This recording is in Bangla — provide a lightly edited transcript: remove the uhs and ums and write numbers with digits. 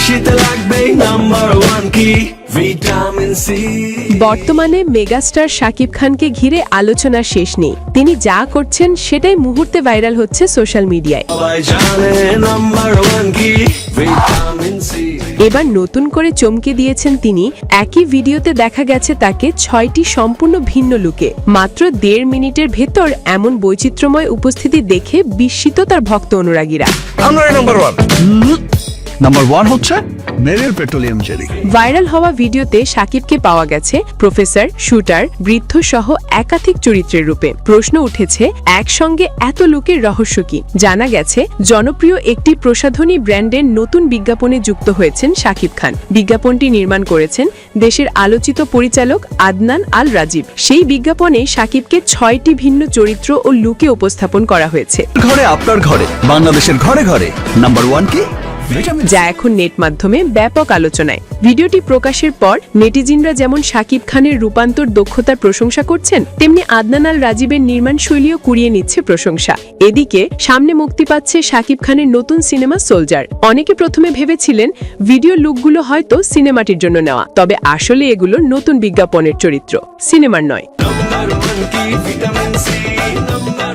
শীতে লাগবে নাম্বার ওয়ান কি ভিটামিন সি। বর্তমানে মেগাস্টার শাকিব খানকে ঘিরে আলোচনা শেষ নেই। তিনি যা করছেন সেটাই মুহূর্তে ভাইরাল হচ্ছে সোশ্যাল মিডিয়ায়। সবাই জানে নাম্বার ওয়ান কি ভিটামিন সি। এবার নতুন করে চমকে দিয়েছেন তিনি। একই ভিডিওতে দেখা গেছে তাকে 6টি সম্পূর্ণ ভিন্ন লুকে। মাত্র 1.5 মিনিটের ভেতর এমন বৈচিত্র্যময় উপস্থিতি দেখে বিস্মিত তার ভক্ত অনুরাগীরা। আমরা নাম্বার ওয়ান। নাম্বার ওয়ান হচ্ছে মেরিল পেট্রোলিয়াম জেলি। ভাইরাল হওয়া ভিডিওতে শাকিবকে পাওয়া গেছে প্রফেসর, শুটার, বৃদ্ধ সহ একাধিক চরিত্রের রূপে। প্রশ্ন উঠেছে, একসঙ্গে এত লুকের রহস্য কি? জানা গেছে জনপ্রিয় একটি প্রসাধনী ব্র্যান্ডের নতুন বিজ্ঞাপনে যুক্ত হয়েছেন শাকিব খান। বিজ্ঞাপনটি নির্মাণ করেছেন দেশের আলোচিত পরিচালক আদনান আল রাজীব। সেই বিজ্ঞাপনে শাকিবকে 6টি ভিন্ন চরিত্র ও লুকে উপস্থাপন করা হয়েছে। ঘরে আপনার ঘরে, বাংলাদেশের ঘরে ঘরে নাম্বার ওয়ান কি ভিটামিন সি। যা এখন নেট মাধ্যমে ব্যাপক আলোচনায়। ভিডিওটি প্রকাশের পর নেটিজিনরা যেমন শাকিব খানের রূপান্তর দক্ষতার প্রশংসা করছেন, তেমনি আদনান আল রাজীবের নির্মাণ শৈলীও কুড়িয়ে নিচ্ছে প্রশংসা। এদিকে সামনে মুক্তি পাচ্ছে শাকিব খানের নতুন সিনেমা সোলজার। অনেকে প্রথমে ভেবেছিলেন ভিডিও লুকগুলো হয়তো সিনেমাটির জন্য নেওয়া, তবে আসলে এগুলো নতুন বিজ্ঞাপনের চরিত্র, সিনেমার নয়। নাম্বার ওয়ান কি ভিটামিন সি। নাম্বার